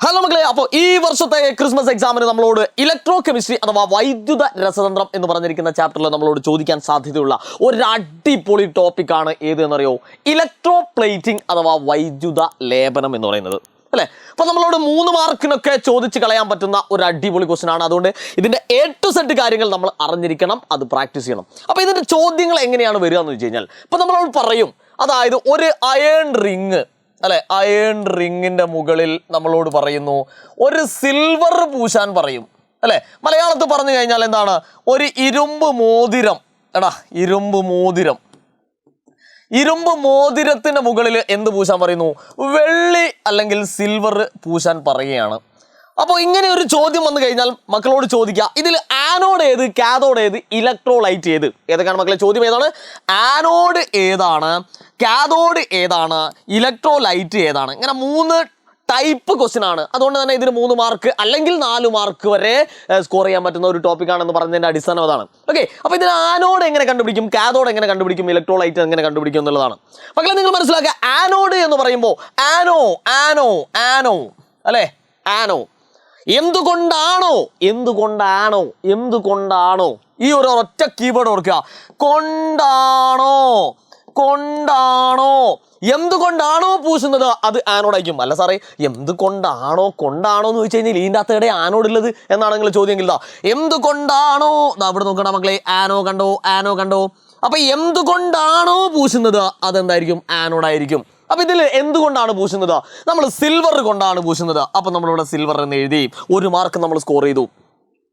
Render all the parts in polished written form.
Hello മക്കളെ, അപ്പോൾ ഈ വർഷത്തെ ക്രിസ്മസ് എക്സാമിന് നമ്മളോട് ഇലക്ട്രോ കെമിസ്ട്രി അഥവാ വൈദ്യുത രസതന്ത്രം എന്ന് പറഞ്ഞിരിക്കുന്ന ചാപ്റ്ററിൽ നമ്മളോട് ചോദിക്കാൻ സാധ്യതയുള്ള ഒരു അടിപൊളി ടോപ്പിക്കാണ് ഏത് എന്നറിയോ? ഇലക്ട്രോ പ്ലേറ്റിംഗ് അഥവാ വൈദ്യുത ലേപനം എന്ന് പറയുന്നത് അല്ലേ. അപ്പോൾ നമ്മളോട് 3 മാർക്കിനൊക്കെ ചോദിച്ച് കളയാൻ പറ്റുന്ന ഒരു അടിപൊളി ക്വസ്റ്റൻ ആണ്. അതുകൊണ്ട് ഇതിൻ്റെ A to Z കാര്യങ്ങൾ നമ്മൾ അറിഞ്ഞിരിക്കണം, അത് പ്രാക്ടീസ് ചെയ്യണം. അപ്പോൾ ഇതിൻ്റെ ചോദ്യങ്ങൾ എങ്ങനെയാണ് വരിക എന്ന് വെച്ച് കഴിഞ്ഞാൽ, ഇപ്പോൾ നമ്മളോട് പറയും, അതായത് ഒരു അയേൺ റിങ് അല്ലെ, അയേൺ റിങ്ങിന്റെ മുകളിൽ നമ്മളോട് പറയുന്നു ഒരു സിൽവർ പൂശാൻ പറയും അല്ലെ. മലയാളത്തിൽ പറഞ്ഞു കഴിഞ്ഞാൽ എന്താണ്? ഒരു ഇരുമ്പ് മോതിരം. ഇരുമ്പ് മോതിരത്തിന്റെ മുകളിൽ എന്ത് പൂശാൻ പറയുന്നു? വെള്ളി അല്ലെങ്കിൽ സിൽവർ പൂശാൻ പറയുകയാണ്. അപ്പോൾ ഇങ്ങനെ ഒരു ചോദ്യം വന്നു കഴിഞ്ഞാൽ മക്കളോട് ചോദിക്കുക, ഇതിൽ ആനോഡ് ഏത്, കാഥോഡ് ഏത്, ഇലക്ട്രോലൈറ്റ് ഏത്? ഏതൊക്കെയാണ് മക്കളെ? ചോദ്യം ഏതാണ്? ആനോഡ് ഏതാണ്, കാഥോഡ് ഏതാണ്, ഇലക്ട്രോലൈറ്റ് ഏതാണ്? ഇങ്ങനെ 3 ടൈപ്പ് ക്വസ്റ്റ്യൻ ആണ്. അതുകൊണ്ട് തന്നെ ഇതിന് 3 മാർക്ക് അല്ലെങ്കിൽ 4 മാർക്ക് വരെ സ്കോർ ചെയ്യാൻ പറ്റുന്ന ഒരു ടോപ്പിക്കാണെന്ന് പറഞ്ഞതിൻ്റെ അടിസ്ഥാനം അതാണ്. ഓക്കെ, അപ്പോൾ ഇതിന് ആനോഡ് എങ്ങനെ കണ്ടുപിടിക്കും, കാഥോഡ് എങ്ങനെ കണ്ടുപിടിക്കും, ഇലക്ട്രോലൈറ്റ് എങ്ങനെ കണ്ടുപിടിക്കും എന്നുള്ളതാണ്. മക്കളെ നിങ്ങൾ മനസ്സിലാക്കുക, ആനോഡ് എന്ന് പറയുമ്പോൾ ആനോ അല്ലേ, ആനോ. എന്തുകൊണ്ടാണോ ഈ ഒരു ഒറ്റ കീവേഡ് ഓർക്കുക. കൊണ്ടാണോ എന്തുകൊണ്ടാണോ പൂശുന്നത് അത് ആനോഡായിരിക്കും. അല്ല സാറേ, എന്തുകൊണ്ടാണോ എന്ന് ചോദിച്ചു കഴിഞ്ഞാൽ ഇതിൻ്റെ അകത്ത് ആനോഡ് ഉള്ളത് എന്നാണ് നിങ്ങൾ ചോദ്യമെങ്കിൽ എന്തുകൊണ്ടാണോ അവിടെ നോക്കണ മക്കളെ, ആനോ കണ്ടോ. അപ്പൊ എന്തുകൊണ്ടാണോ പൂശുന്നത് അതെന്തായിരിക്കും? ആനോഡായിരിക്കും. അപ്പൊ ഇതിൽ എന്തുകൊണ്ടാണ് പൂശുന്നത്? നമ്മൾ സിൽവർ കൊണ്ടാണ് പൂശുന്നത്. അപ്പൊ നമ്മളിവിടെ സിൽവർ എന്ന് എഴുതി 1 മാർക്ക് നമ്മൾ സ്കോർ ചെയ്തു.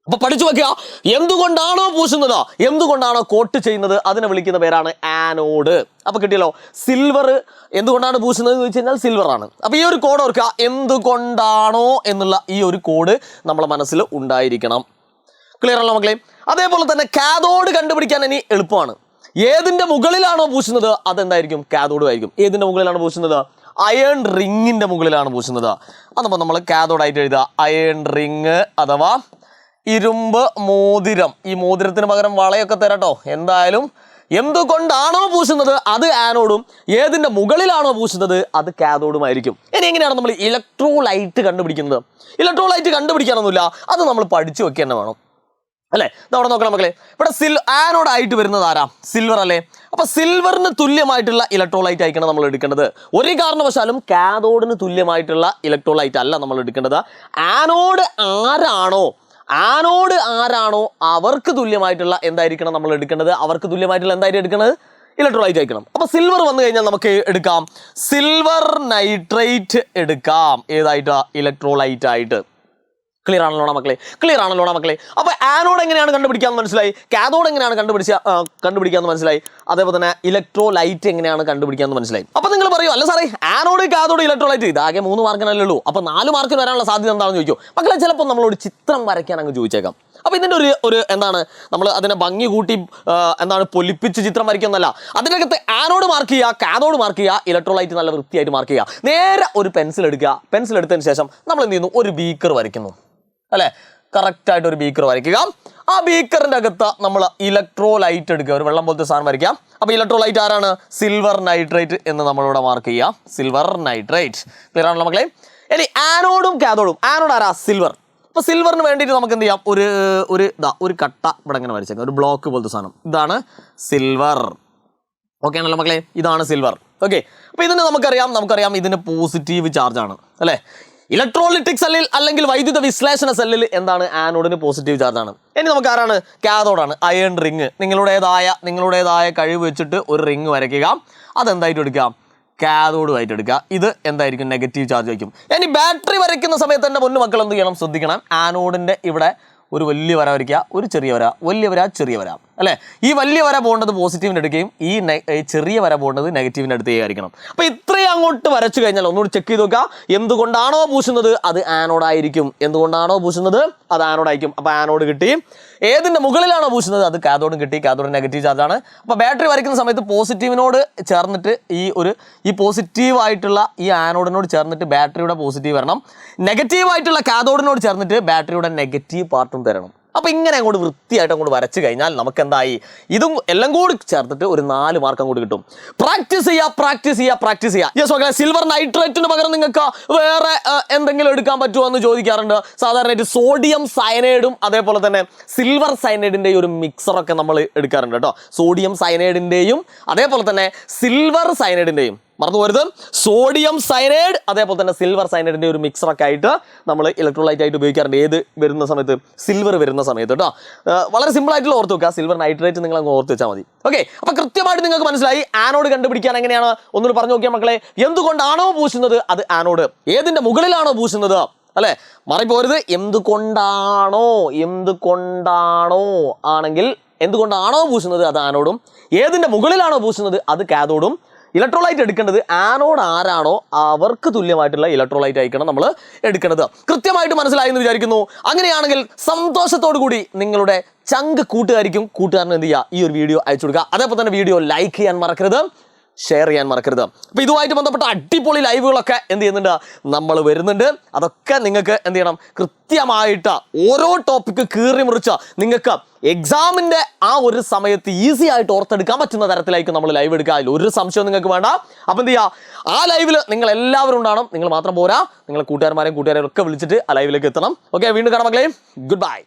അപ്പൊ പഠിച്ചു വെക്കുക, എന്തുകൊണ്ടാണോ പൂശുന്നത്, എന്തുകൊണ്ടാണോ കോട്ട് ചെയ്യുന്നത്, അതിനെ വിളിക്കുന്ന പേരാണ് ആനോഡ്. അപ്പൊ കിട്ടിയല്ലോ. സിൽവർ എന്തുകൊണ്ടാണ് പൂശുന്നത് എന്ന് ചോദിച്ചു കഴിഞ്ഞാൽ സിൽവർ ആണ്. അപ്പൊ ഈ ഒരു കോഡ് ഓർക്കുക, എന്തുകൊണ്ടാണോ എന്നുള്ള ഈ ഒരു കോഡ് നമ്മളെ മനസ്സിൽ ഉണ്ടായിരിക്കണം. ക്ലിയർ ആണല്ലോ മക്കളെ? അതേപോലെ തന്നെ കാഥോഡ് കണ്ടുപിടിക്കാൻ ഇനി എളുപ്പമാണ്. ഏതിന്റെ മുകളിലാണോ പൂശുന്നത് അതെന്തായിരിക്കും? കാഥോഡ് ആയിരിക്കും. ഏതിന്റെ മുകളിലാണ് പൂശുന്നത്? അയേൺ റിങ്ങിന്റെ മുകളിലാണ് പൂശുന്നത്. അതപ്പോൾ നമ്മൾ കാഥോഡായിട്ട് എഴുതുക, അയേൺ റിങ് അഥവാ ഇരുമ്പ് മോതിരം. ഈ മോതിരത്തിന് പകരം വളയൊക്കെ തരാട്ടോ. എന്തായാലും എന്തുകൊണ്ടാണോ പൂശുന്നത് അത് ആനോഡും, ഏതിന്റെ മുകളിലാണോ പൂശുന്നത് അത് കാഥോഡുമായിരിക്കും. ഇനി എങ്ങനെയാണ് നമ്മൾ ഇലക്ട്രോലൈറ്റ് കണ്ടുപിടിക്കുന്നത്? ഇലക്ട്രോലൈറ്റ് കണ്ടുപിടിക്കാനൊന്നുമില്ല, അത് നമ്മൾ പഠിച്ചു വെക്കുക തന്നെ വേണം അല്ലേ. അവിടെ നോക്കണം മക്കളെ, ഇവിടെ ആനോഡ് ആയിട്ട് വരുന്നത് ആരാ? സിൽവർ അല്ലേ. അപ്പൊ സിൽവറിന് തുല്യമായിട്ടുള്ള ഇലക്ട്രോലൈറ്റ് ആയിരിക്കണം നമ്മൾ എടുക്കേണ്ടത്. ഒരു കാരണവശാലും കാഥോഡിന് തുല്യമായിട്ടുള്ള ഇലക്ട്രോലൈറ്റ് അല്ല നമ്മൾ എടുക്കേണ്ടത്. ആനോഡ് ആരാണോ അവർക്ക് തുല്യമായിട്ടുള്ള എന്തായിരിക്കണം നമ്മൾ എടുക്കേണ്ടത്? അവർക്ക് തുല്യമായിട്ടുള്ള എന്തായിരിക്കും എടുക്കുന്നത്? ഇലക്ട്രോലൈറ്റ് ആയിരിക്കണം. അപ്പൊ സിൽവർ വന്നു കഴിഞ്ഞാൽ നമുക്ക് എടുക്കാം സിൽവർ നൈട്രേറ്റ് എടുക്കാം. ഏതായിട്ട്? ഇലക്ട്രോലൈറ്റ് ആയിട്ട്. ക്ലിയർ ആണല്ലോണ മക്കളെ? അപ്പൊ ആനോഡ് എങ്ങനെയാണ് കണ്ടുപിടിക്കാന്ന് മനസ്സിലായി, കാഥോഡ് എങ്ങനെയാണ് കണ്ടുപിടിക്കാന്ന് മനസ്സിലായി, അതേപോലെ തന്നെ ഇലക്ട്രോലൈറ്റ് എങ്ങനെയാണ് കണ്ടുപിടിക്കാന്ന് മനസ്സിലായി. അപ്പൊ നിങ്ങൾ പറയൂ, അല്ല സാറേ ആനോഡ്, കാഥോഡ്, ഇലക്ട്രോലൈറ്റ് ഇതാകെ 3 മാർക്കിനല്ലേ ഉള്ളൂ, അപ്പൊ 4 മാർക്കിന് വരാനുള്ള സാധ്യത എന്താണെന്ന് ചോദിക്കും മക്കളെ. ചിലപ്പോൾ നമ്മളോട് ചിത്രം വരയ്ക്കാൻ അങ്ങ് ചോദിച്ചേക്കാം. അപ്പൊ ഇതിന്റെ ഒരു എന്താണ്, നമ്മൾ അതിനെ ഭംഗി കൂട്ടി പൊലിപ്പിച്ച് ചിത്രം വരയ്ക്കുന്നല്ല. അതിനകത്ത് ആനോഡ് മാർക്ക് ചെയ്യുക, കാഥോഡ് മാർക്ക് ചെയ്യുക, ഇലക്ട്രോലൈറ്റ് നല്ല വൃത്തിയായിട്ട് മാർക്ക് ചെയ്യുക. നേരെ ഒരു പെൻസിൽ എടുക്കുക. പെൻസിൽ എടുത്തതിന് ശേഷം നമ്മൾ എന്ത് ചെയ്യുന്നു? ഒരു ബീക്കർ വരയ്ക്കുന്നു അല്ലെ. കറക്റ്റായിട്ട് ഒരു ബീക്കർ വരയ്ക്കുക. ആ ബീക്കറിന്റെ അകത്ത് നമ്മൾ ഇലക്ട്രോലൈറ്റ് എടുക്കുക, ഒരു വെള്ളം പോലത്തെ സാധനം വരയ്ക്കാം. അപ്പൊ ഇലക്ട്രോലൈറ്റ് ആരാണ്? സിൽവർ നൈട്രേറ്റ് എന്ന് നമ്മളിവിടെ മാർക്ക് ചെയ്യാം. Silver nitrate. ക്ലിയർ ആണല്ലോ മക്കളെ? ഇനി ആനോഡും കാഥോഡും. ആനോഡ് ആരാ? സിൽവർ. അപ്പൊ സിൽവറിന് വേണ്ടിയിട്ട് നമുക്ക് എന്ത് ചെയ്യാം? ഒരു കട്ട ഇവിടെ ഇങ്ങനെ വരച്ചേക്കാം, ഒരു ബ്ലോക്ക് പോലത്തെ സാധനം. ഇതാണ് സിൽവർ. ഓക്കെ ആണല്ലോ മക്കളെ? ഇതാണ് സിൽവർ. ഓക്കെ, അപ്പൊ ഇതിന് നമുക്കറിയാം ഇതിന് പോസിറ്റീവ് ചാർജ് ആണ് അല്ലെ. ഇലക്ട്രോലിറ്റിക് സെല്ലിൽ അല്ലെങ്കിൽ വൈദ്യുത വിശ്ലേഷണ സെല്ലിൽ എന്താണ്? ആനോഡിന് പോസിറ്റീവ് ചാർജ് ആണ്. ഇനി നമുക്ക് ആരാണ്? കാഥോഡാണ്. Iron ring. നിങ്ങളുടേതായ കഴിവ് വെച്ചിട്ട് ഒരു റിങ് വരയ്ക്കുക. അതെന്തായിട്ട് എടുക്കാം? കാഥോഡുമായിട്ട് എടുക്കുക. ഇത് എന്തായിരിക്കും? നെഗറ്റീവ് ചാർജ് വയ്ക്കും. ഇനി ബാറ്ററി വരയ്ക്കുന്ന സമയത്ത് തന്നെ പൊന്നു മക്കൾ എന്ത് ചെയ്യണം? ശ്രദ്ധിക്കണം. ആനോഡിന്റെ ഇവിടെ ഒരു വലിയ വര വരയ്ക്കുക, ഒരു ചെറിയ വര, വലിയ വര, ചെറിയ വര അല്ലേ. ഈ വലിയ വര പോകേണ്ടത് പോസിറ്റീവിന് എടുക്കുകയും ഈ ചെറിയ വര പോകേണ്ടത് നെഗറ്റീവിന് എടുക്കുകയായിരിക്കണം. അപ്പൊ ഇത്രയും അങ്ങോട്ട് വരച്ചു കഴിഞ്ഞാൽ ഒന്നുകൂടി ചെക്ക് ചെയ്ത് നോക്കുക. എന്തുകൊണ്ടാണോ പൂശുന്നത് അത് ആനോഡായിരിക്കും. അത് ആനോഡായിരിക്കും. അപ്പൊ ആനോഡ് കിട്ടി. ഏതിന്റെ മുകളിലാണോ പൂശുന്നത് അത് കാഥോഡും കിട്ടി. കാഥോഡ് നെഗറ്റീവ് ചാർജ് ആണ്. അപ്പൊ ബാറ്ററി വരയ്ക്കുന്ന സമയത്ത് പോസിറ്റീവിനോട് ചേർന്നിട്ട് ഈ പോസിറ്റീവ് ആയിട്ടുള്ള ഈ ആനോഡിനോട് ചേർന്നിട്ട് ബാറ്ററിയുടെ പോസിറ്റീവ് വരണം. നെഗറ്റീവ് ആയിട്ടുള്ള കാഥോഡിനോട് ചേർന്നിട്ട് ബാറ്ററിയുടെ നെഗറ്റീവ് പാർട്ടും തരണം. അപ്പോൾ ഇങ്ങനെ അങ്ങോട്ട് വൃത്തിയായിട്ട് അങ്ങോട്ട് വരച്ച് കഴിഞ്ഞാൽ നമുക്ക് എന്തായി, ഇതും എല്ലാം കൂടി ചേർത്തിട്ട് ഒരു 4 മാർക്ക് അങ്ങോട്ട് കിട്ടും. പ്രാക്ടീസ് ചെയ്യുക. യെസ് മക്കളെ, സിൽവർ നൈട്രേറ്റിന് പകരം നിങ്ങൾക്ക് വേറെ എന്തെങ്കിലും എടുക്കാൻ പറ്റുമോ എന്ന് ചോദിക്കാറുണ്ട്. സാധാരണയായിട്ട് സോഡിയം സയനൈഡും അതേപോലെ തന്നെ സിൽവർ സയനൈഡിൻ്റെയും ഒരു മിക്സറൊക്കെ നമ്മൾ എടുക്കാറുണ്ട് കേട്ടോ. സോഡിയം സയനൈഡിൻ്റെയും അതേപോലെ തന്നെ സിൽവർ സയനൈഡിൻ്റെയും, മറന്നു പോരുത്, സോഡിയം സയനൈഡ് അതേപോലെ തന്നെ സിൽവർ സയനൈഡിൻ്റെ ഒരു മിക്സറൊക്കെ ആയിട്ട് നമ്മൾ ഇലക്ട്രോലൈറ്റ് ആയിട്ട് ഉപയോഗിക്കാറുണ്ട്. ഏത് വരുന്ന സമയത്ത്? സിൽവർ വരുന്ന സമയത്ത് കേട്ടോ. വളരെ സിമ്പിൾ ആയിട്ടുള്ള ഓർത്ത് വെക്കുക, സിൽവർ നൈട്രേറ്റ് നിങ്ങൾ അങ്ങ് ഓർത്ത് വെച്ചാൽ മതി. ഓക്കെ, അപ്പോൾ കൃത്യമായിട്ട് നിങ്ങൾക്ക് മനസ്സിലായി. ആനോഡ് കണ്ടുപിടിക്കാൻ എങ്ങനെയാണ് ഒന്നുകൂടി പറഞ്ഞു നോക്കിയാൽ മക്കളെ. എന്തുകൊണ്ടാണോ പൂശുന്നത് അത് ആനോഡ്, ഏതിൻ്റെ മുകളിലാണോ പൂശുന്നത് അല്ലേ, മറിപ്പോരുത്. എന്തുകൊണ്ടാണോ ആണെങ്കിൽ എന്തുകൊണ്ടാണോ പൂശുന്നത് അത് ആനോഡും, ഏതിൻ്റെ മുകളിലാണോ പൂശുന്നത് അത് കാഥോഡും. ഇലക്ട്രോലൈറ്റ് എടുക്കേണ്ടത് ആനോഡ് ആരാണോ അവർക്ക് തുല്യമായിട്ടുള്ള ഇലക്ട്രോലൈറ്റ് ആയിരിക്കണം നമ്മൾ എടുക്കേണ്ടത്. കൃത്യമായിട്ട് മനസ്സിലായി എന്ന് വിചാരിക്കുന്നു. അങ്ങനെയാണെങ്കിൽ സന്തോഷത്തോടു കൂടി നിങ്ങളുടെ ചങ്ക് കൂട്ടുകാരന് എന്ത് ചെയ്യുക, ഈ ഒരു വീഡിയോ അയച്ചു കൊടുക്കുക. അതേപോലെ തന്നെ വീഡിയോ ലൈക്ക് ചെയ്യാൻ മറക്കരുത്, ഷെയർ ചെയ്യാൻ മറക്കരുത്. അപ്പോൾ ഇതുമായിട്ട് ബന്ധപ്പെട്ട അടിപൊളി ലൈവുകളൊക്കെ എന്ത് ചെയ്യുന്നുണ്ട്, നമ്മൾ വരുന്നുണ്ട്. അതൊക്കെ നിങ്ങൾക്ക് എന്ത് ചെയ്യണം, കൃത്യമായിട്ട് ഓരോ ടോപ്പിക്ക് കീറി മുറിച്ച് നിങ്ങൾക്ക് എക്സാമിൻ്റെ ആ ഒരു സമയത്ത് ഈസി ആയിട്ട് ഓർത്തെടുക്കാൻ പറ്റുന്ന തരത്തിലായിരിക്കും നമ്മൾ ലൈവ് എടുക്കുക. അതിൽ ഒരു സംശയവും നിങ്ങൾക്ക് വേണ്ട. അപ്പോൾ എന്ത് ചെയ്യുക, ആ ലൈവിൽ നിങ്ങൾ എല്ലാവരും ഉണ്ടാവണം. നിങ്ങൾ മാത്രം പോരാ, നിങ്ങളെ കൂട്ടുകാരെയും ഒക്കെ വിളിച്ചിട്ട് ആ ലൈവിലേക്ക് എത്തണം. ഓക്കെ, വീണ്ടും കാണാം മക്കളെ. Good bye.